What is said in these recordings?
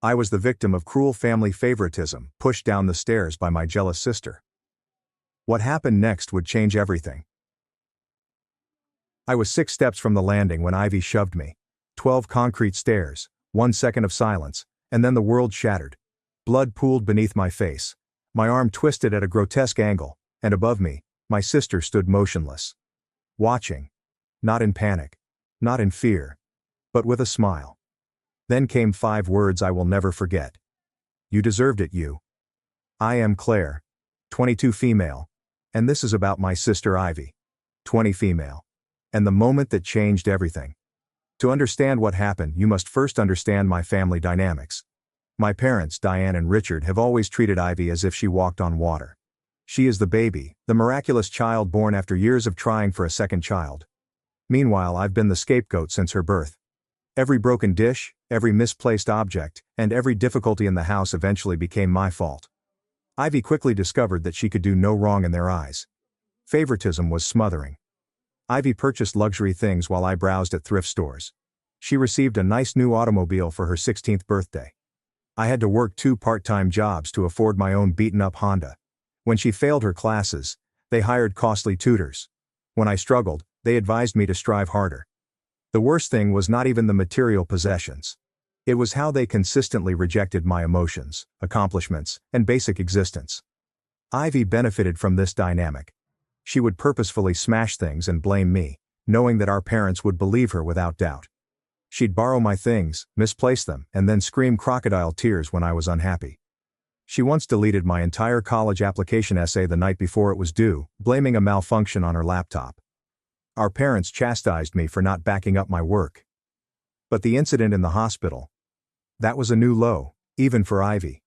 I was the victim of cruel family favoritism, pushed down the stairs by my jealous sister. What happened next would change everything. I was 6 steps from the landing when Ivy shoved me. 12 concrete stairs, 1 second of silence, and then the world shattered. Blood pooled beneath my face. My arm twisted at a grotesque angle, and above me, my sister stood motionless. Watching. Not in panic. Not in fear. But with a smile. Then came 5 words I will never forget. You deserved it, you. I am Claire. 22 female. And this is about my sister Ivy. 20 female. And the moment that changed everything. To understand what happened, you must first understand my family dynamics. My parents, Diane and Richard, have always treated Ivy as if she walked on water. She is the baby, the miraculous child born after years of trying for a second child. Meanwhile, I've been the scapegoat since her birth. Every broken dish, every misplaced object, and every difficulty in the house eventually became my fault. Ivy quickly discovered that she could do no wrong in their eyes. Favoritism was smothering. Ivy purchased luxury things while I browsed at thrift stores. She received a nice new automobile for her 16th birthday. I had to work 2 part-time jobs to afford my own beaten-up Honda. When she failed her classes, they hired costly tutors. When I struggled, they advised me to strive harder. The worst thing was not even the material possessions. It was how they consistently rejected my emotions, accomplishments, and basic existence. Ivy benefited from this dynamic. She would purposefully smash things and blame me, knowing that our parents would believe her without doubt. She'd borrow my things, misplace them, and then scream crocodile tears when I was unhappy. She once deleted my entire college application essay the night before it was due, blaming a malfunction on her laptop. Our parents chastised me for not backing up my work. But the incident in the hospital, that was a new low, even for Ivy.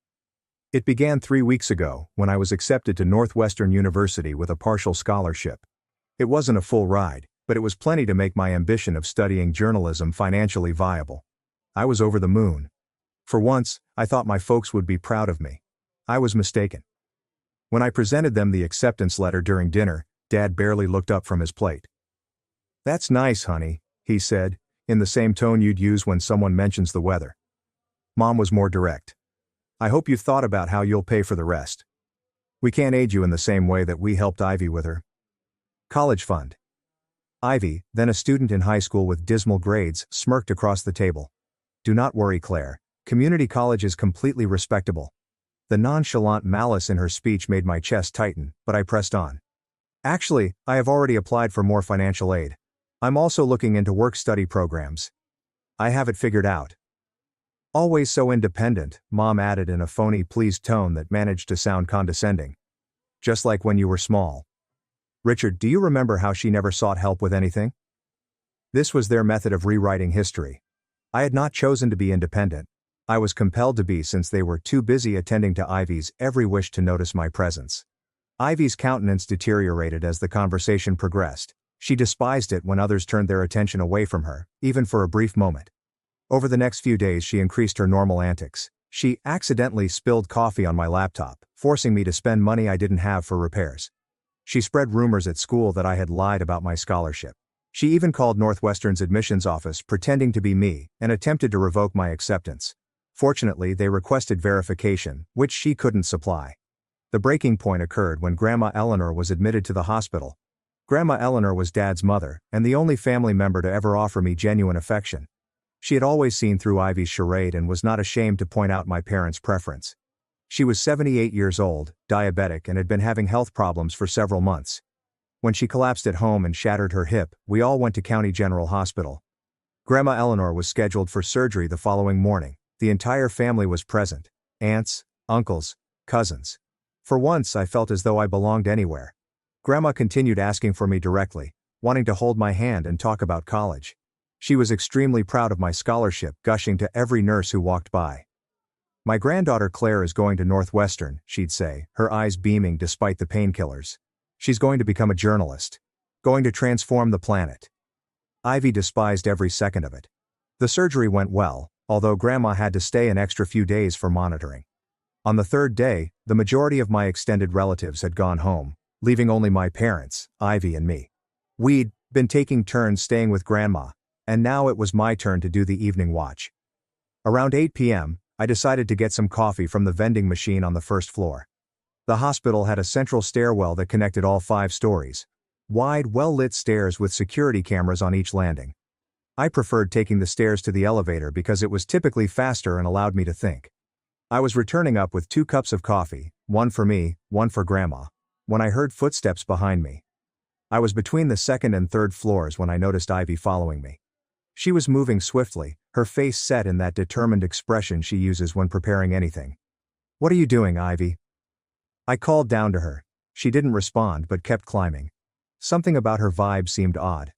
It began 3 weeks ago, when I was accepted to Northwestern University with a partial scholarship. It wasn't a full ride, but it was plenty to make my ambition of studying journalism financially viable. I was over the moon. For once, I thought my folks would be proud of me. I was mistaken. When I presented them the acceptance letter during dinner, Dad barely looked up from his plate. "That's nice, honey," he said, in the same tone you'd use when someone mentions the weather. Mom was more direct. "I hope you've thought about how you'll pay for the rest. We can't aid you in the same way that we helped Ivy with her college fund." Ivy, then a student in high school with dismal grades, smirked across the table. "Do not worry, Claire. Community college is completely respectable." The nonchalant malice in her speech made my chest tighten, but I pressed on. "Actually, I have already applied for more financial aid. I'm also looking into work-study programs. I have it figured out." "Always so independent," Mom added in a phony pleased tone that managed to sound condescending. "Just like when you were small. Richard, do you remember how she never sought help with anything?" This was their method of rewriting history. I had not chosen to be independent. I was compelled to be since they were too busy attending to Ivy's every wish to notice my presence. Ivy's countenance deteriorated as the conversation progressed. She despised it when others turned their attention away from her, even for a brief moment. Over the next few days she increased her normal antics. She accidentally spilled coffee on my laptop, forcing me to spend money I didn't have for repairs. She spread rumors at school that I had lied about my scholarship. She even called Northwestern's admissions office pretending to be me, and attempted to revoke my acceptance. Fortunately, they requested verification, which she couldn't supply. The breaking point occurred when Grandma Eleanor was admitted to the hospital. Grandma Eleanor was Dad's mother, and the only family member to ever offer me genuine affection. She had always seen through Ivy's charade and was not ashamed to point out my parents' preference. She was 78 years old, diabetic, and had been having health problems for several months. When she collapsed at home and shattered her hip, we all went to County General Hospital. Grandma Eleanor was scheduled for surgery the following morning. The entire family was present. Aunts, uncles, cousins. For once I felt as though I belonged anywhere. Grandma continued asking for me directly, wanting to hold my hand and talk about college. She was extremely proud of my scholarship, gushing to every nurse who walked by. "My granddaughter Claire is going to Northwestern," she'd say, her eyes beaming despite the painkillers. "She's going to become a journalist. Going to transform the planet." Ivy despised every second of it. The surgery went well, although Grandma had to stay an extra few days for monitoring. On the 3rd day, the majority of my extended relatives had gone home, leaving only my parents, Ivy and me. We'd been taking turns staying with Grandma, and now it was my turn to do the evening watch. Around 8 p.m., I decided to get some coffee from the vending machine on the first floor. The hospital had a central stairwell that connected all 5 stories. Wide, well-lit stairs with security cameras on each landing. I preferred taking the stairs to the elevator because it was typically faster and allowed me to think. I was returning up with 2 cups of coffee, one for me, one for Grandma, when I heard footsteps behind me. I was between the 2nd and 3rd floors when I noticed Ivy following me. She was moving swiftly, her face set in that determined expression she uses when preparing anything. "What are you doing, Ivy?" I called down to her. She didn't respond but kept climbing. Something about her vibe seemed odd.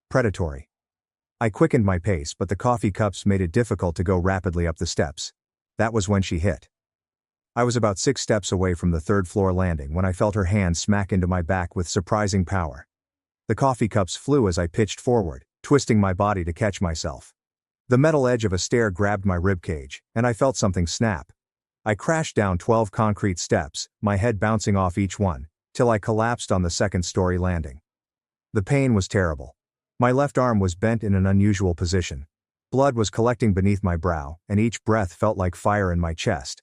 Predatory. I quickened my pace, but the coffee cups made it difficult to go rapidly up the steps. That was when she hit. I was about 6 steps away from the 3rd floor landing when I felt her hand smack into my back with surprising power. The coffee cups flew as I pitched forward, twisting my body to catch myself. The metal edge of a stair grabbed my ribcage, and I felt something snap. I crashed down 12 concrete steps, my head bouncing off each one, till I collapsed on the 2nd-story landing. The pain was terrible. My left arm was bent in an unusual position. Blood was collecting beneath my brow, and each breath felt like fire in my chest.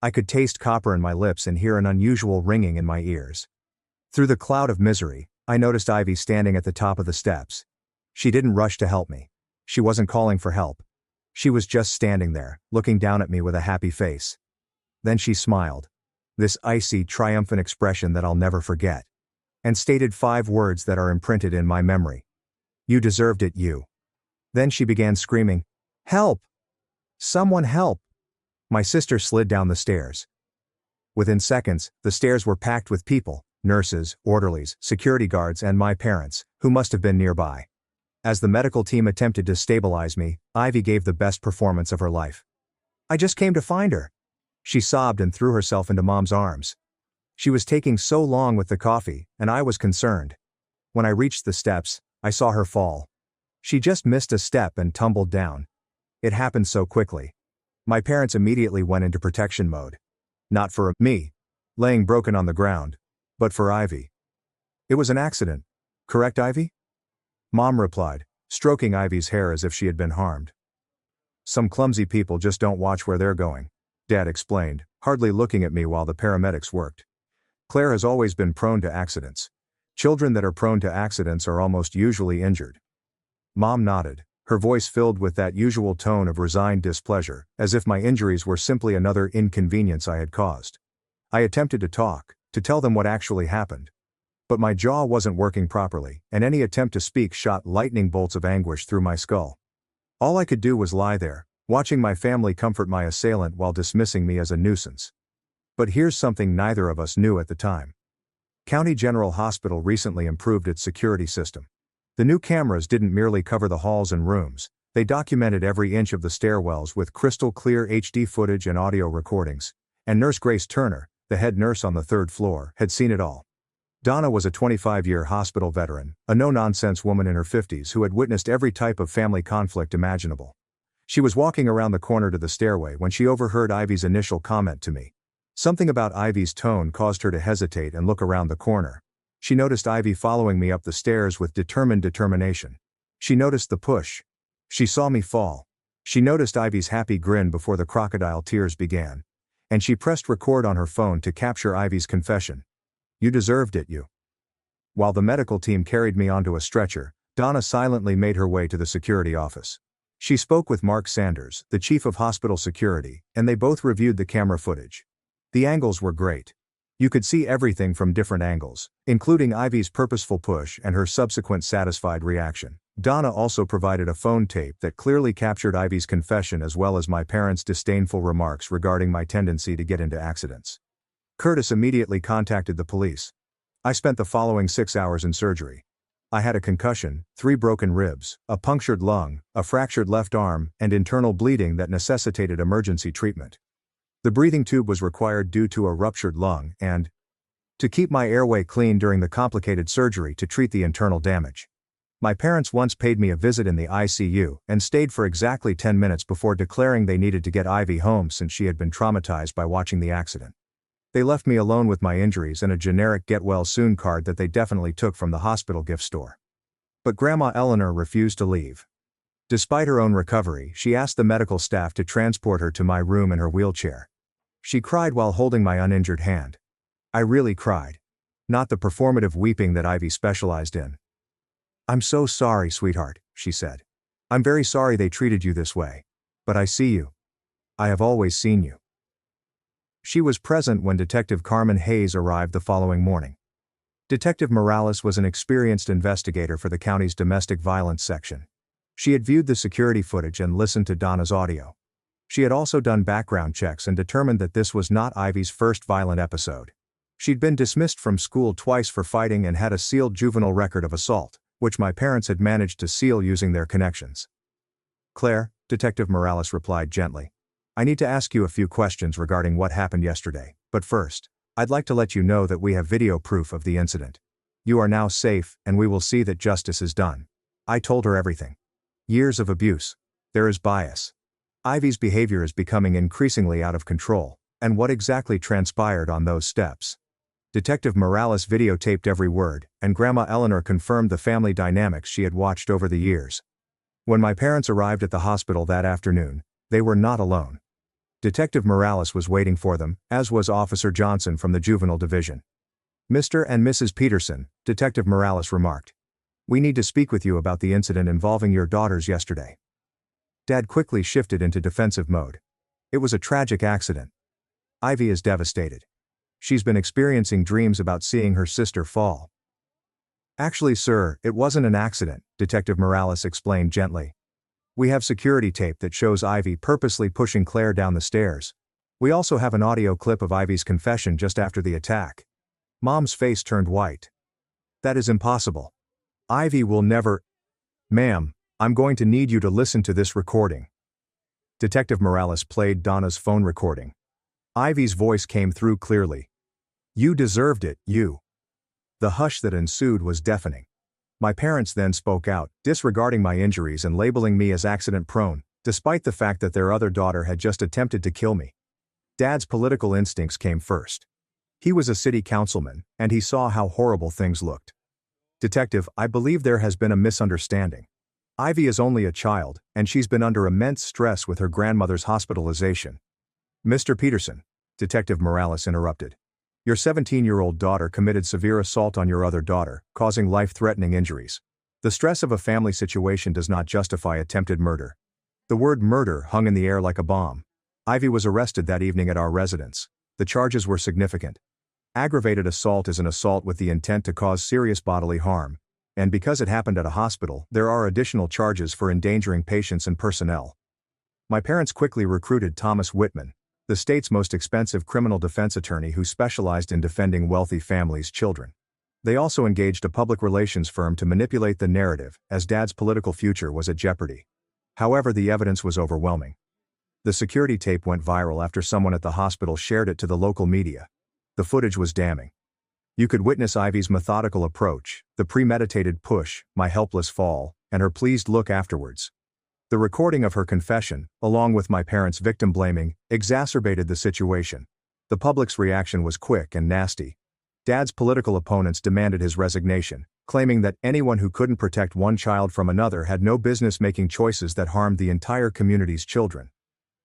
I could taste copper in my lips and hear an unusual ringing in my ears. Through the cloud of misery, I noticed Ivy standing at the top of the steps. She didn't rush to help me. She wasn't calling for help. She was just standing there, looking down at me with a happy face. Then she smiled. This icy, triumphant expression that I'll never forget. And stated 5 words that are imprinted in my memory. "You deserved it, you." Then she began screaming, "Help! Someone help!" My sister slid down the stairs. Within seconds, the stairs were packed with people, nurses, orderlies, security guards, and my parents, who must have been nearby. As the medical team attempted to stabilize me, Ivy gave the best performance of her life. "I just came to find her." She sobbed and threw herself into Mom's arms. She was taking so long with the coffee, and I was concerned. When I reached the steps, I saw her fall. She just missed a step and tumbled down. It happened so quickly. My parents immediately went into protection mode. Not for me, laying broken on the ground, but for Ivy. "It was an accident. Correct, Ivy?" Mom replied, stroking Ivy's hair as if she had been harmed. "Some clumsy people just don't watch where they're going," Dad explained, hardly looking at me while the paramedics worked. "Claire has always been prone to accidents. Children that are prone to accidents are almost usually injured." Mom nodded, her voice filled with that usual tone of resigned displeasure, as if my injuries were simply another inconvenience I had caused. I attempted to talk, to tell them what actually happened. But my jaw wasn't working properly, and any attempt to speak shot lightning bolts of anguish through my skull. All I could do was lie there, watching my family comfort my assailant while dismissing me as a nuisance. But here's something neither of us knew at the time. County General Hospital recently improved its security system. The new cameras didn't merely cover the halls and rooms, they documented every inch of the stairwells with crystal clear HD footage and audio recordings, and Nurse Grace Turner, the head nurse on the 3rd floor, had seen it all. Donna was a 25-year hospital veteran, a no-nonsense woman in her 50s who had witnessed every type of family conflict imaginable. She was walking around the corner to the stairway when she overheard Ivy's initial comment to me. Something about Ivy's tone caused her to hesitate and look around the corner. She noticed Ivy following me up the stairs with determined determination. She noticed the push. She saw me fall. She noticed Ivy's happy grin before the crocodile tears began. And she pressed record on her phone to capture Ivy's confession. "You deserved it, you." While the medical team carried me onto a stretcher, Donna silently made her way to the security office. She spoke with Mark Sanders, the chief of hospital security, and they both reviewed the camera footage. The angles were great. You could see everything from different angles, including Ivy's purposeful push and her subsequent satisfied reaction. Donna also provided a phone tape that clearly captured Ivy's confession as well as my parents' disdainful remarks regarding my tendency to get into accidents. Curtis immediately contacted the police. I spent the following 6 hours in surgery. I had a concussion, 3 broken ribs, a punctured lung, a fractured left arm, and internal bleeding that necessitated emergency treatment. The breathing tube was required due to a ruptured lung and to keep my airway clean during the complicated surgery to treat the internal damage. My parents once paid me a visit in the ICU and stayed for exactly 10 minutes before declaring they needed to get Ivy home since she had been traumatized by watching the accident. They left me alone with my injuries and a generic get-well-soon card that they definitely took from the hospital gift store. But Grandma Eleanor refused to leave. Despite her own recovery, she asked the medical staff to transport her to my room in her wheelchair. She cried while holding my uninjured hand. I really cried. Not the performative weeping that Ivy specialized in. "I'm so sorry, sweetheart," she said. "I'm very sorry they treated you this way. But I see you. I have always seen you." She was present when Detective Carmen Hayes arrived the following morning. Detective Morales was an experienced investigator for the county's domestic violence section. She had viewed the security footage and listened to Donna's audio. She had also done background checks and determined that this was not Ivy's first violent episode. She'd been dismissed from school twice for fighting and had a sealed juvenile record of assault, which my parents had managed to seal using their connections. "Claire," Detective Morales replied gently, "I need to ask you a few questions regarding what happened yesterday, but first, I'd like to let you know that we have video proof of the incident. You are now safe, and we will see that justice is done." I told her everything. Years of abuse. There is bias. Ivy's behavior is becoming increasingly out of control, and what exactly transpired on those steps. Detective Morales videotaped every word, and Grandma Eleanor confirmed the family dynamics she had watched over the years. When my parents arrived at the hospital that afternoon, they were not alone. Detective Morales was waiting for them, as was Officer Johnson from the Juvenile Division. "Mr. and Mrs. Peterson," Detective Morales remarked. "We need to speak with you about the incident involving your daughters yesterday." Dad quickly shifted into defensive mode. "It was a tragic accident. Ivy is devastated. She's been experiencing dreams about seeing her sister fall." "Actually, sir, it wasn't an accident," Detective Morales explained gently. "We have security tape that shows Ivy purposely pushing Claire down the stairs. We also have an audio clip of Ivy's confession just after the attack." Mom's face turned white. "That is impossible. Ivy will never—" "Ma'am, I'm going to need you to listen to this recording." Detective Morales played Donna's phone recording. Ivy's voice came through clearly. "You deserved it, you." The hush that ensued was deafening. My parents then spoke out, disregarding my injuries and labeling me as accident-prone, despite the fact that their other daughter had just attempted to kill me. Dad's political instincts came first. He was a city councilman, and he saw how horrible things looked. "Detective, I believe there has been a misunderstanding. Ivy is only a child, and she's been under immense stress with her grandmother's hospitalization." "Mr. Peterson," Detective Morales interrupted. "Your 17-year-old daughter committed severe assault on your other daughter, causing life-threatening injuries. The stress of a family situation does not justify attempted murder." The word murder hung in the air like a bomb. Ivy was arrested that evening at our residence. The charges were significant. Aggravated assault is an assault with the intent to cause serious bodily harm, and because it happened at a hospital, there are additional charges for endangering patients and personnel. My parents quickly recruited Thomas Whitman, the state's most expensive criminal defense attorney who specialized in defending wealthy families' children. They also engaged a public relations firm to manipulate the narrative, as Dad's political future was at jeopardy. However, the evidence was overwhelming. The security tape went viral after someone at the hospital shared it to the local media. The footage was damning. You could witness Ivy's methodical approach, the premeditated push, my helpless fall, and her pleased look afterwards. The recording of her confession, along with my parents' victim blaming, exacerbated the situation. The public's reaction was quick and nasty. Dad's political opponents demanded his resignation, claiming that anyone who couldn't protect one child from another had no business making choices that harmed the entire community's children.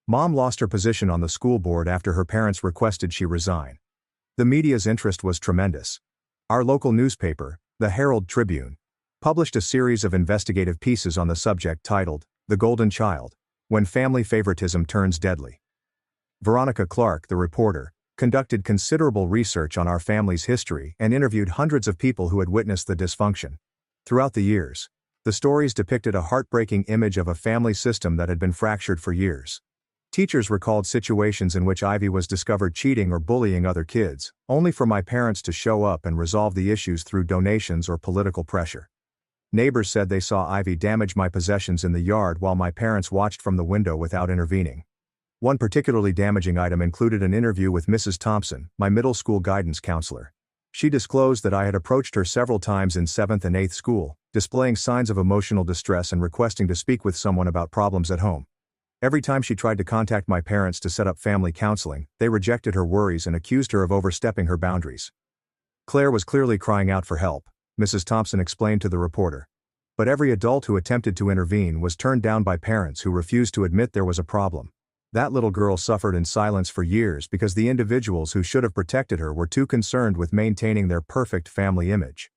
Mom lost her position on the school board after her parents requested she resign. The media's interest was tremendous. Our local newspaper, the Herald Tribune, published a series of investigative pieces on the subject titled, "The Golden Child: When Family Favoritism Turns Deadly." Veronica Clark, the reporter, conducted considerable research on our family's history and interviewed hundreds of people who had witnessed the dysfunction. Throughout the years, the stories depicted a heartbreaking image of a family system that had been fractured for years. Teachers recalled situations in which Ivy was discovered cheating or bullying other kids, only for my parents to show up and resolve the issues through donations or political pressure. Neighbors said they saw Ivy damage my possessions in the yard while my parents watched from the window without intervening. One particularly damaging item included an interview with Mrs. Thompson, my middle school guidance counselor. She disclosed that I had approached her several times in 7th and 8th school, displaying signs of emotional distress and requesting to speak with someone about problems at home. Every time she tried to contact my parents to set up family counseling, they rejected her worries and accused her of overstepping her boundaries. "Claire was clearly crying out for help," Mrs. Thompson explained to the reporter. But every adult who attempted to intervene was turned down by parents who refused to admit there was a problem. That little girl suffered in silence for years because the individuals who should have protected her were too concerned with maintaining their perfect family image.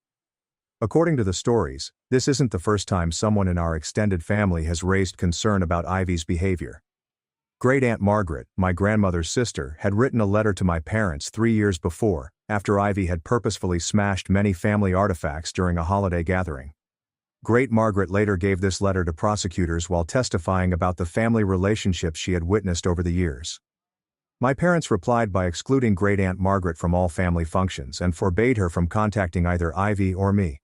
According to the stories, this isn't the first time someone in our extended family has raised concern about Ivy's behavior. Great Aunt Margaret, my grandmother's sister, had written a letter to my parents 3 years before, after Ivy had purposefully smashed many family artifacts during a holiday gathering. Great Margaret later gave this letter to prosecutors while testifying about the family relationships she had witnessed over the years. My parents replied by excluding Great Aunt Margaret from all family functions and forbade her from contacting either Ivy or me.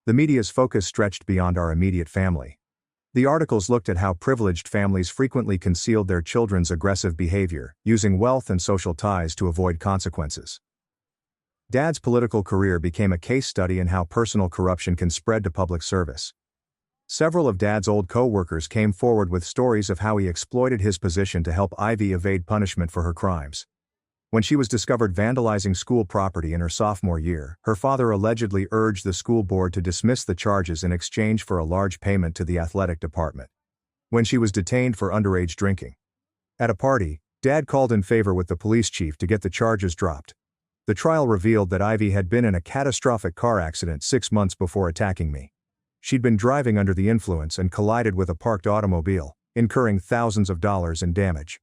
The media's focus stretched beyond our immediate family. The articles looked at how privileged families frequently concealed their children's aggressive behavior, using wealth and social ties to avoid consequences. Dad's political career became a case study in how personal corruption can spread to public service. Several of Dad's old co-workers came forward with stories of how he exploited his position to help Ivy evade punishment for her crimes. When she was discovered vandalizing school property in her sophomore year, her father allegedly urged the school board to dismiss the charges in exchange for a large payment to the athletic department. When she was detained for underage drinking at a party, Dad called in favor with the police chief to get the charges dropped. The trial revealed that Ivy had been in a catastrophic car accident 6 months before attacking me. She'd been driving under the influence and collided with a parked automobile, incurring thousands of dollars in damage.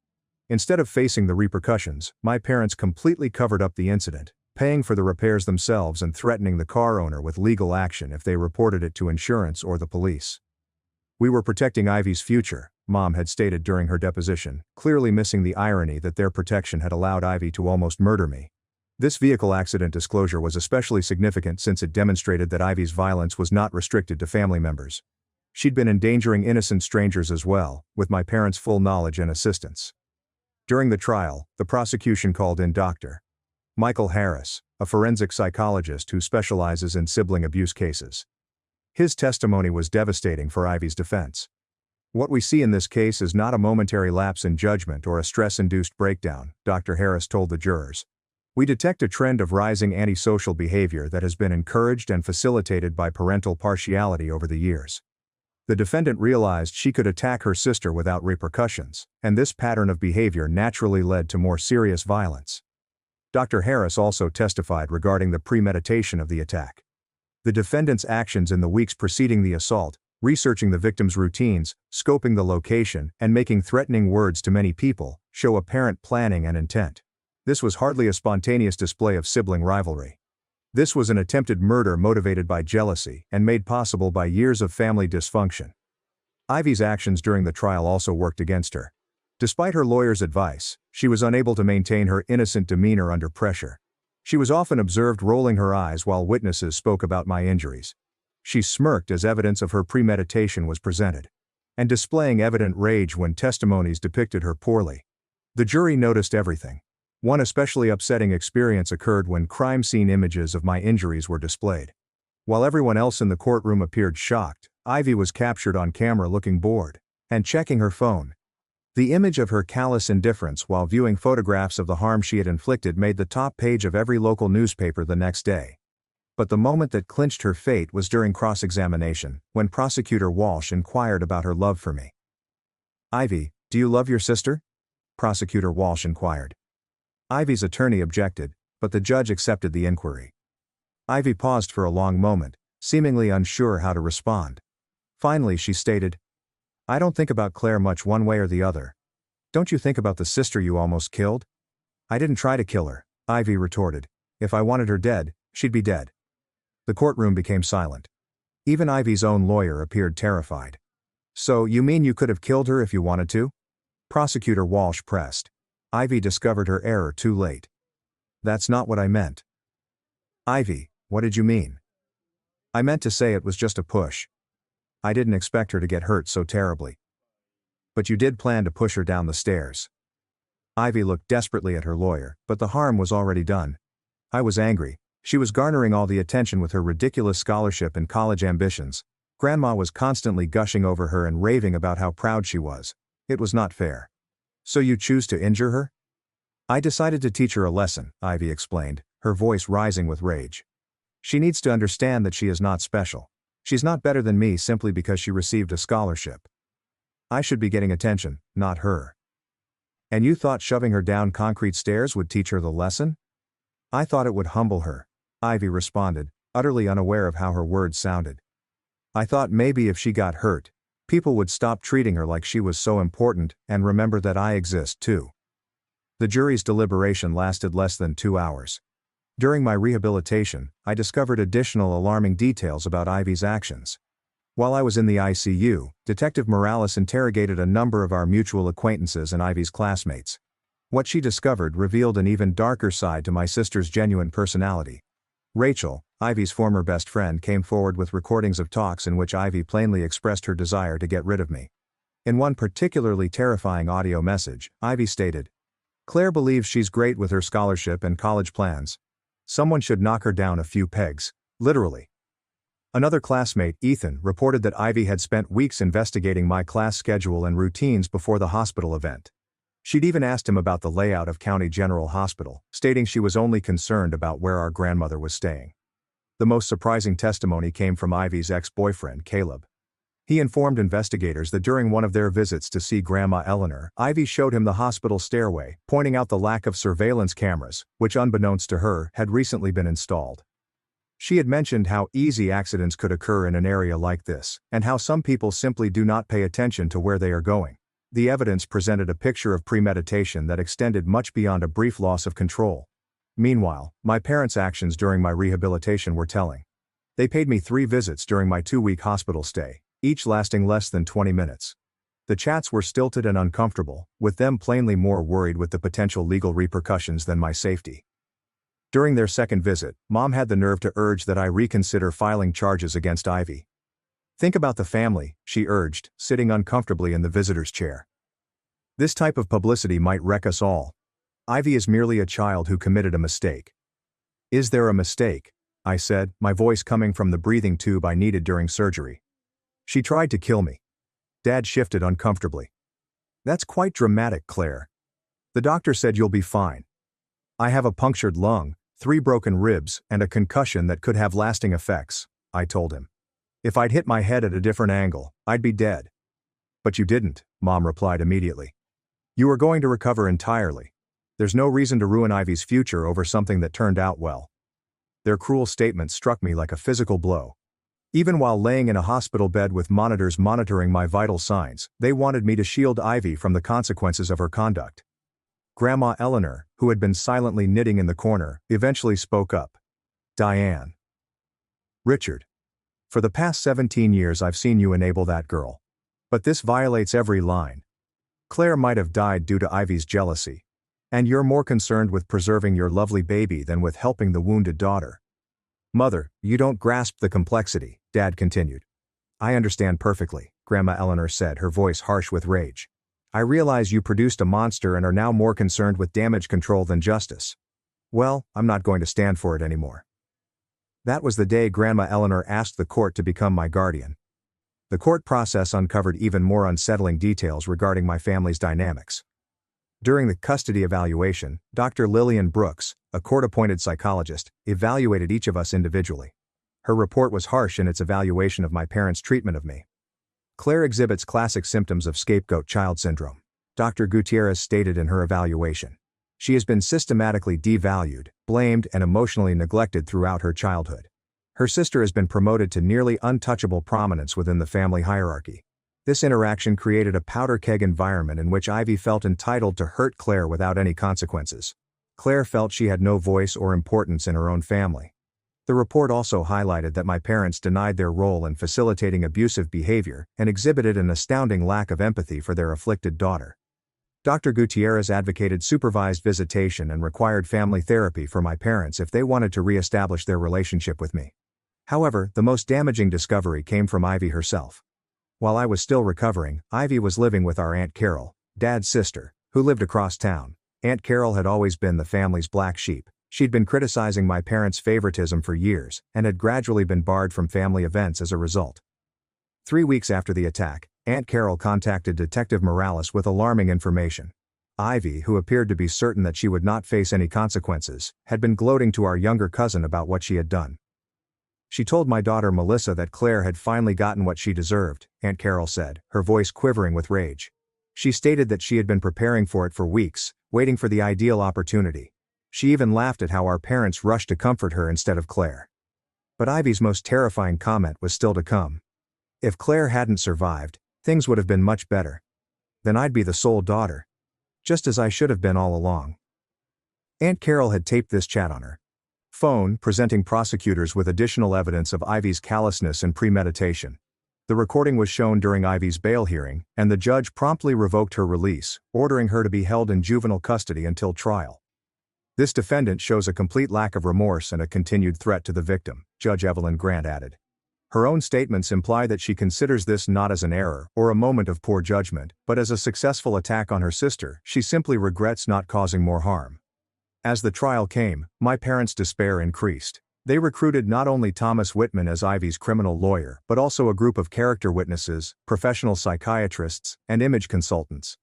Instead of facing the repercussions, my parents completely covered up the incident, paying for the repairs themselves and threatening the car owner with legal action if they reported it to insurance or the police. "We were protecting Ivy's future," Mom had stated during her deposition, clearly missing the irony that their protection had allowed Ivy to almost murder me. This vehicle accident disclosure was especially significant since it demonstrated that Ivy's violence was not restricted to family members. She'd been endangering innocent strangers as well, with my parents' full knowledge and assistance. During the trial, the prosecution called in Dr. Michael Harris, a forensic psychologist who specializes in sibling abuse cases. His testimony was devastating for Ivy's defense. "What we see in this case is not a momentary lapse in judgment or a stress-induced breakdown," Dr. Harris told the jurors. "We detect a trend of rising antisocial behavior that has been encouraged and facilitated by parental partiality over the years. The defendant realized she could attack her sister without repercussions, and this pattern of behavior naturally led to more serious violence." Dr. Harris also testified regarding the premeditation of the attack. The defendant's actions in the weeks preceding the assault, researching the victim's routines, scoping the location, and making threatening words to many people, show apparent planning and intent. This was hardly a spontaneous display of sibling rivalry. This was an attempted murder motivated by jealousy and made possible by years of family dysfunction. Ivy's actions during the trial also worked against her. Despite her lawyer's advice, she was unable to maintain her innocent demeanor under pressure. She was often observed rolling her eyes while witnesses spoke about my injuries. She smirked as evidence of her premeditation was presented, and displaying evident rage when testimonies depicted her poorly. The jury noticed everything. One especially upsetting experience occurred when crime scene images of my injuries were displayed. While everyone else in the courtroom appeared shocked, Ivy was captured on camera looking bored and checking her phone. The image of her callous indifference while viewing photographs of the harm she had inflicted made the top page of every local newspaper the next day. But the moment that clinched her fate was during cross-examination, when Prosecutor Walsh inquired about her love for me. "Ivy, do you love your sister?" Prosecutor Walsh inquired. Ivy's attorney objected, but the judge accepted the inquiry. Ivy paused for a long moment, seemingly unsure how to respond. Finally she stated, "I don't think about Claire much one way or the other. Don't you think about the sister you almost killed?" "I didn't try to kill her," Ivy retorted. "If I wanted her dead, she'd be dead." The courtroom became silent. Even Ivy's own lawyer appeared terrified. "So you mean you could have killed her if you wanted to?" Prosecutor Walsh pressed. Ivy discovered her error too late. "That's not what I meant." "Ivy, what did you mean?" "I meant to say it was just a push. I didn't expect her to get hurt so terribly." "But you did plan to push her down the stairs." Ivy looked desperately at her lawyer, but the harm was already done. "I was angry. She was garnering all the attention with her ridiculous scholarship and college ambitions. Grandma was constantly gushing over her and raving about how proud she was. It was not fair." "So you choose to injure her?" "I decided to teach her a lesson," Ivy explained, her voice rising with rage. "She needs to understand that she is not special. She's not better than me simply because she received a scholarship. I should be getting attention, not her. And you thought shoving her down concrete stairs would teach her the lesson? I thought it would humble her, Ivy responded, utterly unaware of how her words sounded. I thought maybe if she got hurt, people would stop treating her like she was so important and remember that I exist too. The jury's deliberation lasted less than 2 hours. During my rehabilitation, I discovered additional alarming details about Ivy's actions. While I was in the ICU, Detective Morales interrogated a number of our mutual acquaintances and Ivy's classmates. What she discovered revealed an even darker side to my sister's genuine personality. Rachel, Ivy's former best friend, came forward with recordings of talks in which Ivy plainly expressed her desire to get rid of me. In one particularly terrifying audio message, Ivy stated, "Claire believes she's great with her scholarship and college plans. Someone should knock her down a few pegs, literally." Another classmate, Ethan, reported that Ivy had spent weeks investigating my class schedule and routines before the hospital event. She'd even asked him about the layout of County General Hospital, stating she was only concerned about where our grandmother was staying. The most surprising testimony came from Ivy's ex-boyfriend, Caleb. He informed investigators that during one of their visits to see Grandma Eleanor, Ivy showed him the hospital stairway, pointing out the lack of surveillance cameras, which unbeknownst to her, had recently been installed. She had mentioned how easy accidents could occur in an area like this, and how some people simply do not pay attention to where they are going. The evidence presented a picture of premeditation that extended much beyond a brief loss of control. Meanwhile, my parents' actions during my rehabilitation were telling. They paid me 3 visits during my 2-week hospital stay, each lasting less than 20 minutes. The chats were stilted and uncomfortable, with them plainly more worried with the potential legal repercussions than my safety. During their second visit, Mom had the nerve to urge that I reconsider filing charges against Ivy. "Think about the family," she urged, sitting uncomfortably in the visitor's chair. "This type of publicity might wreck us all. Ivy is merely a child who committed a mistake." "Is there a mistake?" I said, my voice coming from the breathing tube I needed during surgery. "She tried to kill me." Dad shifted uncomfortably. "That's quite dramatic, Claire. The doctor said you'll be fine." "I have a punctured lung, 3 broken ribs, and a concussion that could have lasting effects," I told him. "If I'd hit my head at a different angle, I'd be dead." "But you didn't," Mom replied immediately. "You are going to recover entirely. There's no reason to ruin Ivy's future over something that turned out well." Their cruel statement struck me like a physical blow. Even while laying in a hospital bed with monitors monitoring my vital signs, they wanted me to shield Ivy from the consequences of her conduct. Grandma Eleanor, who had been silently knitting in the corner, eventually spoke up. "Diane. Richard. For the past 17 years I've seen you enable that girl. But this violates every line. Claire might have died due to Ivy's jealousy. And you're more concerned with preserving your lovely baby than with helping the wounded daughter. Mother, you don't grasp the complexity," Dad continued. "I understand perfectly," Grandma Eleanor said, her voice harsh with rage. "I realize you produced a monster and are now more concerned with damage control than justice. Well, I'm not going to stand for it anymore." That was the day Grandma Eleanor asked the court to become my guardian. The court process uncovered even more unsettling details regarding my family's dynamics. During the custody evaluation, Dr. Lillian Brooks, a court-appointed psychologist, evaluated each of us individually. Her report was harsh in its evaluation of my parents' treatment of me. "Claire exhibits classic symptoms of scapegoat child syndrome," Dr. Gutierrez stated in her evaluation. "She has been systematically devalued, blamed, and emotionally neglected throughout her childhood. Her sister has been promoted to nearly untouchable prominence within the family hierarchy. This interaction created a powder keg environment in which Ivy felt entitled to hurt Claire without any consequences. Claire felt she had no voice or importance in her own family." The report also highlighted that my parents denied their role in facilitating abusive behavior and exhibited an astounding lack of empathy for their afflicted daughter. Dr. Gutierrez advocated supervised visitation and required family therapy for my parents if they wanted to re-establish their relationship with me. However, the most damaging discovery came from Ivy herself. While I was still recovering, Ivy was living with our Aunt Carol, Dad's sister, who lived across town. Aunt Carol had always been the family's black sheep. She'd been criticizing my parents' favoritism for years, and had gradually been barred from family events as a result. 3 weeks after the attack, Aunt Carol contacted Detective Morales with alarming information. Ivy, who appeared to be certain that she would not face any consequences, had been gloating to our younger cousin about what she had done. She told my daughter Melissa that Claire had finally gotten what she deserved, Aunt Carol said, her voice quivering with rage. She stated that she had been preparing for it for weeks, waiting for the ideal opportunity. She even laughed at how our parents rushed to comfort her instead of Claire. But Ivy's most terrifying comment was still to come. If Claire hadn't survived, things would have been much better. Then I'd be the sole daughter. Just as I should have been all along. Aunt Carol had taped this chat on her phone, presenting prosecutors with additional evidence of Ivy's callousness and premeditation. The recording was shown during Ivy's bail hearing, and the judge promptly revoked her release, ordering her to be held in juvenile custody until trial. This defendant shows a complete lack of remorse and a continued threat to the victim, Judge Evelyn Grant added. Her own statements imply that she considers this not as an error or a moment of poor judgment, but as a successful attack on her sister. She simply regrets not causing more harm. As the trial came, my parents' despair increased. They recruited not only Thomas Whitman as Ivy's criminal lawyer, but also a group of character witnesses, professional psychiatrists, and image consultants.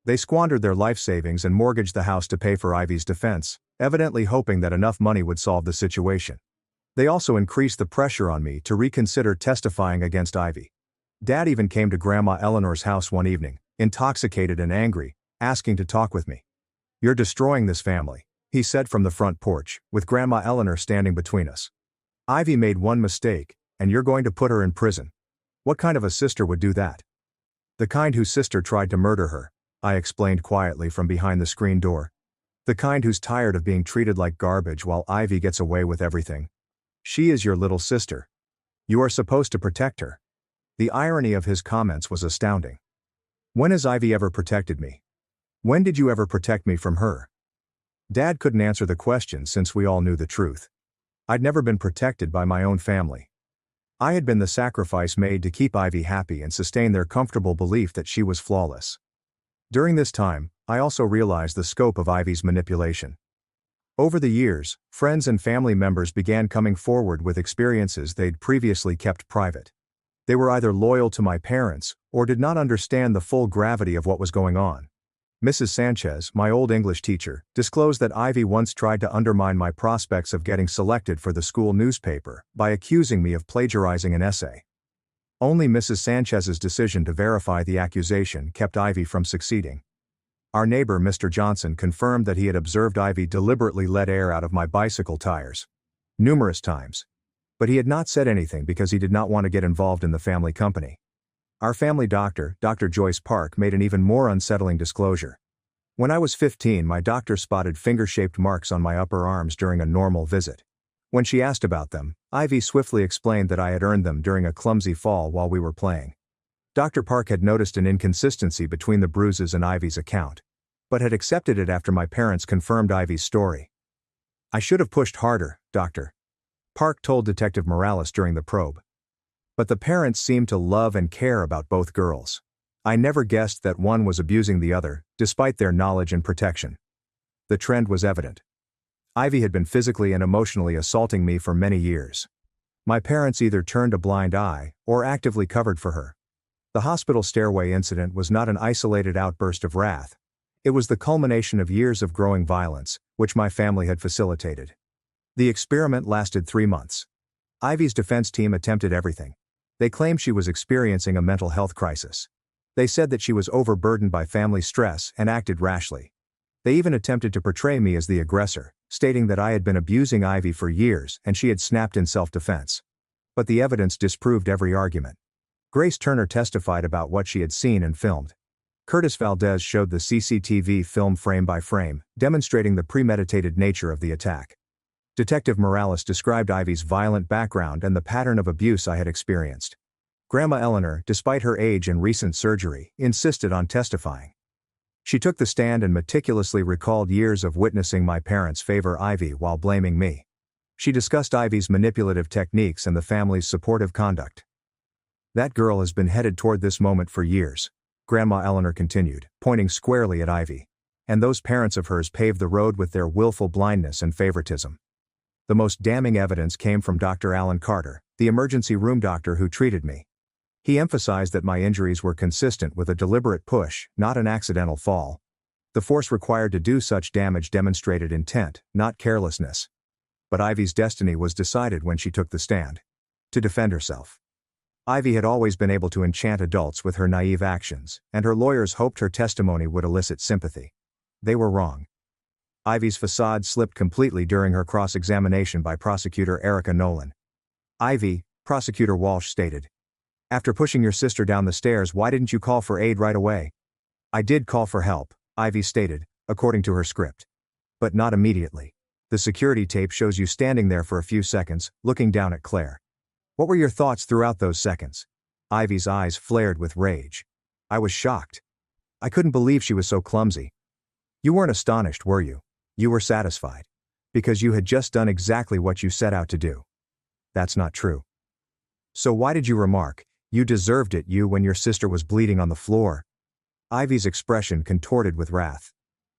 They squandered their life savings and mortgaged the house to pay for Ivy's defense, evidently hoping that enough money would solve the situation. They also increased the pressure on me to reconsider testifying against Ivy. Dad even came to Grandma Eleanor's house one evening, intoxicated and angry, asking to talk with me. "You're destroying this family," he said from the front porch, with Grandma Eleanor standing between us. "Ivy made one mistake, and you're going to put her in prison. What kind of a sister would do that?" "The kind whose sister tried to murder her," I explained quietly from behind the screen door. "The kind who's tired of being treated like garbage while Ivy gets away with everything. She is your little sister. You are supposed to protect her." The irony of his comments was astounding. When has Ivy ever protected me? When did you ever protect me from her? Dad couldn't answer the question since we all knew the truth. I'd never been protected by my own family. I had been the sacrifice made to keep Ivy happy and sustain their comfortable belief that she was flawless. During this time, I also realized the scope of Ivy's manipulation. Over the years, friends and family members began coming forward with experiences they'd previously kept private. They were either loyal to my parents, or did not understand the full gravity of what was going on. Mrs. Sanchez, my old English teacher, disclosed that Ivy once tried to undermine my prospects of getting selected for the school newspaper by accusing me of plagiarizing an essay. Only Mrs. Sanchez's decision to verify the accusation kept Ivy from succeeding. Our neighbor Mr. Johnson confirmed that he had observed Ivy deliberately let air out of my bicycle tires numerous times. But he had not said anything because he did not want to get involved in the family company. Our family doctor, Dr. Joyce Park, made an even more unsettling disclosure. When I was 15, my doctor spotted finger-shaped marks on my upper arms during a normal visit. When she asked about them, Ivy swiftly explained that I had earned them during a clumsy fall while we were playing. Dr. Park had noticed an inconsistency between the bruises and Ivy's account, but had accepted it after my parents confirmed Ivy's story. "I should have pushed harder, Doctor," Park told Detective Morales during the probe. "But the parents seemed to love and care about both girls. I never guessed that one was abusing the other, despite their knowledge and protection." The trend was evident. Ivy had been physically and emotionally assaulting me for many years. My parents either turned a blind eye or actively covered for her. The hospital stairway incident was not an isolated outburst of wrath. It was the culmination of years of growing violence, which my family had facilitated. The experiment lasted 3 months. Ivy's defense team attempted everything. They claimed she was experiencing a mental health crisis. They said that she was overburdened by family stress and acted rashly. They even attempted to portray me as the aggressor, stating that I had been abusing Ivy for years and she had snapped in self-defense. But the evidence disproved every argument. Grace Turner testified about what she had seen and filmed. Curtis Valdez showed the CCTV film frame by frame, demonstrating the premeditated nature of the attack. Detective Morales described Ivy's violent background and the pattern of abuse I had experienced. Grandma Eleanor, despite her age and recent surgery, insisted on testifying. She took the stand and meticulously recalled years of witnessing my parents favor Ivy while blaming me. She discussed Ivy's manipulative techniques and the family's supportive conduct. "That girl has been headed toward this moment for years," Grandma Eleanor continued, pointing squarely at Ivy. "And those parents of hers paved the road with their willful blindness and favoritism." The most damning evidence came from Dr. Alan Carter, the emergency room doctor who treated me. He emphasized that my injuries were consistent with a deliberate push, not an accidental fall. The force required to do such damage demonstrated intent, not carelessness. But Ivy's destiny was decided when she took the stand. To defend herself. Ivy had always been able to enchant adults with her naive actions, and her lawyers hoped her testimony would elicit sympathy. They were wrong. Ivy's facade slipped completely during her cross-examination by prosecutor Erica Nolan. "Ivy," Prosecutor Walsh stated. "After pushing your sister down the stairs, why didn't you call for aid right away?" "I did call for help," Ivy stated, according to her script. "But not immediately. The security tape shows you standing there for a few seconds, looking down at Claire. What were your thoughts throughout those seconds?" Ivy's eyes flared with rage. "I was shocked. I couldn't believe she was so clumsy." "You weren't astonished, were you? You were satisfied. Because you had just done exactly what you set out to do." "That's not true." "So why did you remark, 'You deserved it,' when your sister was bleeding on the floor?" Ivy's expression contorted with wrath.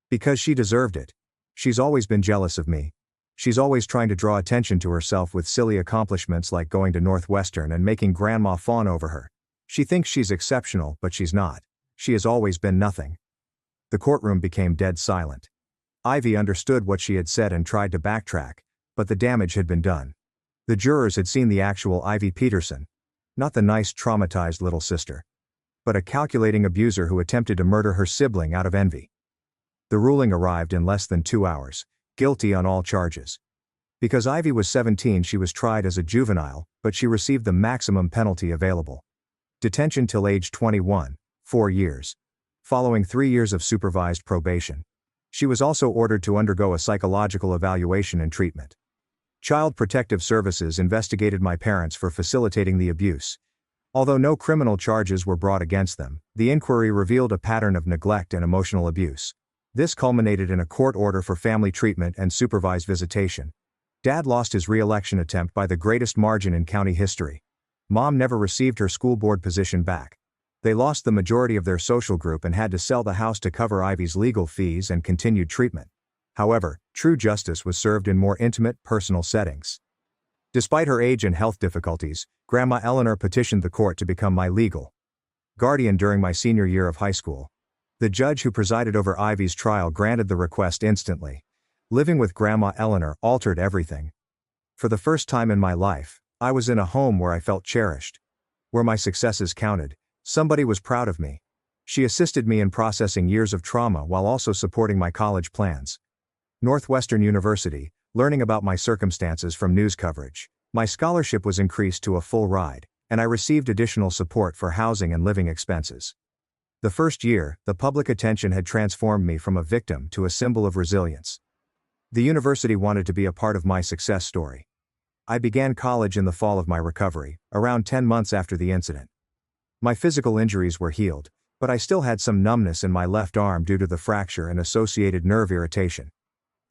"Because she deserved it. She's always been jealous of me. She's always trying to draw attention to herself with silly accomplishments like going to Northwestern and making Grandma fawn over her. She thinks she's exceptional, but she's not. She has always been nothing." The courtroom became dead silent. Ivy understood what she had said and tried to backtrack, but the damage had been done. The jurors had seen the actual Ivy Peterson. Not the nice, traumatized little sister. But a calculating abuser who attempted to murder her sibling out of envy. The ruling arrived in less than 2 hours. Guilty on all charges. Because Ivy was 17, she was tried as a juvenile, but she received the maximum penalty available. Detention till age 21, 4 years. Following 3 years of supervised probation. She was also ordered to undergo a psychological evaluation and treatment. Child Protective Services investigated my parents for facilitating the abuse. Although no criminal charges were brought against them, the inquiry revealed a pattern of neglect and emotional abuse. This culminated in a court order for family treatment and supervised visitation. Dad lost his re-election attempt by the greatest margin in county history. Mom never received her school board position back. They lost the majority of their social group and had to sell the house to cover Ivy's legal fees and continued treatment. However, true justice was served in more intimate, personal settings. Despite her age and health difficulties, Grandma Eleanor petitioned the court to become my legal guardian during my senior year of high school. The judge who presided over Ivy's trial granted the request instantly. Living with Grandma Eleanor altered everything. For the first time in my life, I was in a home where I felt cherished. Where my successes counted. Somebody was proud of me. She assisted me in processing years of trauma while also supporting my college plans. Northwestern University, learning about my circumstances from news coverage. My scholarship was increased to a full ride, and I received additional support for housing and living expenses. The first year, the public attention had transformed me from a victim to a symbol of resilience. The university wanted to be a part of my success story. I began college in the fall of my recovery, around 10 months after the incident. My physical injuries were healed, but I still had some numbness in my left arm due to the fracture and associated nerve irritation.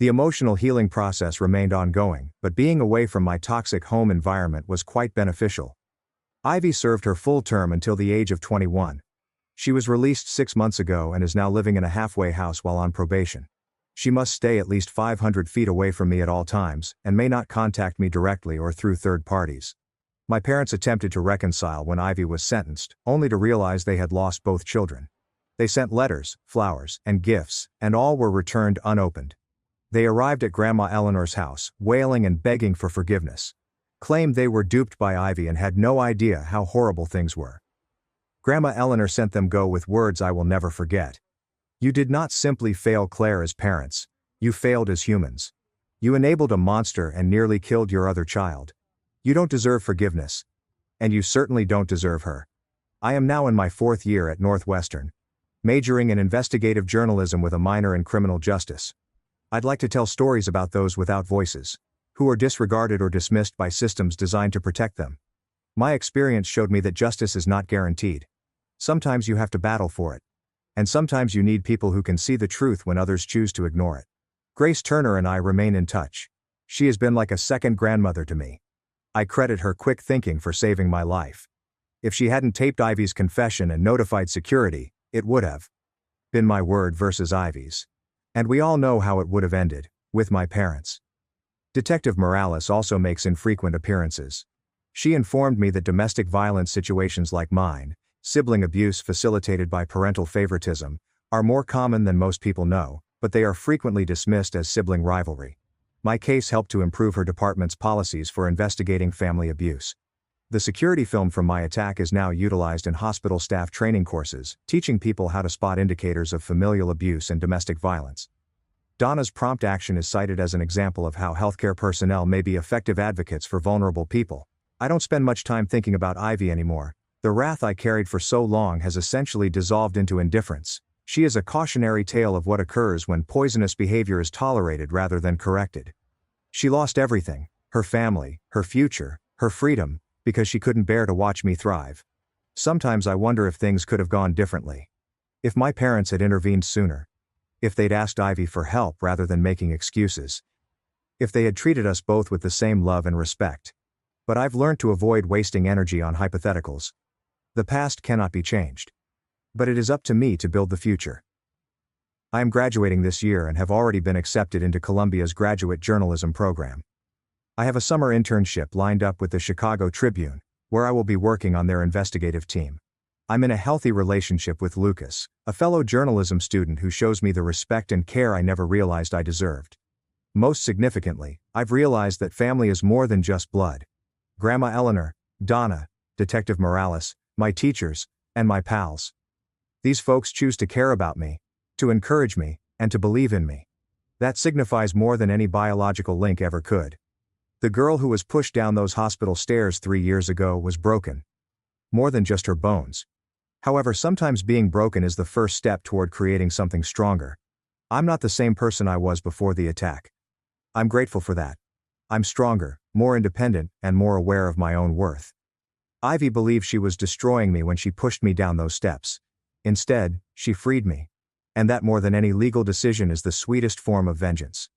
The emotional healing process remained ongoing, but being away from my toxic home environment was quite beneficial. Ivy served her full term until the age of 21. She was released 6 months ago and is now living in a halfway house while on probation. She must stay at least 500 feet away from me at all times, and may not contact me directly or through third parties. My parents attempted to reconcile when Ivy was sentenced, only to realize they had lost both children. They sent letters, flowers, and gifts, and all were returned unopened. They arrived at Grandma Eleanor's house, wailing and begging for forgiveness. Claimed they were duped by Ivy and had no idea how horrible things were. Grandma Eleanor sent them go with words I will never forget. "You did not simply fail Claire as parents. You failed as humans. You enabled a monster and nearly killed your other child. You don't deserve forgiveness. And you certainly don't deserve her." I am now in my 4th year at Northwestern, majoring in investigative journalism with a minor in criminal justice. I'd like to tell stories about those without voices, who are disregarded or dismissed by systems designed to protect them. My experience showed me that justice is not guaranteed. Sometimes you have to battle for it. And sometimes you need people who can see the truth when others choose to ignore it. Grace Turner and I remain in touch. She has been like a second grandmother to me. I credit her quick thinking for saving my life. If she hadn't taped Ivy's confession and notified security, it would have been my word versus Ivy's. And we all know how it would have ended, with my parents. Detective Morales also makes infrequent appearances. She informed me that domestic violence situations like mine, sibling abuse facilitated by parental favoritism, are more common than most people know, but they are frequently dismissed as sibling rivalry. My case helped to improve her department's policies for investigating family abuse. The security film from my attack is now utilized in hospital staff training courses, teaching people how to spot indicators of familial abuse and domestic violence. Donna's prompt action is cited as an example of how healthcare personnel may be effective advocates for vulnerable people. I don't spend much time thinking about Ivy anymore. The wrath I carried for so long has essentially dissolved into indifference. She is a cautionary tale of what occurs when poisonous behavior is tolerated rather than corrected. She lost everything, her family, her future, her freedom, because she couldn't bear to watch me thrive. Sometimes I wonder if things could have gone differently. If my parents had intervened sooner. If they'd asked Ivy for help rather than making excuses. If they had treated us both with the same love and respect. But I've learned to avoid wasting energy on hypotheticals. The past cannot be changed. But it is up to me to build the future. I am graduating this year and have already been accepted into Columbia's graduate journalism program. I have a summer internship lined up with the Chicago Tribune, where I will be working on their investigative team. I'm in a healthy relationship with Lucas, a fellow journalism student who shows me the respect and care I never realized I deserved. Most significantly, I've realized that family is more than just blood. Grandma Eleanor, Donna, Detective Morales, my teachers, and my pals. These folks choose to care about me, to encourage me, and to believe in me. That signifies more than any biological link ever could. The girl who was pushed down those hospital stairs 3 years ago was broken. More than just her bones. However, sometimes being broken is the first step toward creating something stronger. I'm not the same person I was before the attack. I'm grateful for that. I'm stronger, more independent, and more aware of my own worth. Ivy believed she was destroying me when she pushed me down those steps. Instead, she freed me. And that more than any legal decision is the sweetest form of vengeance.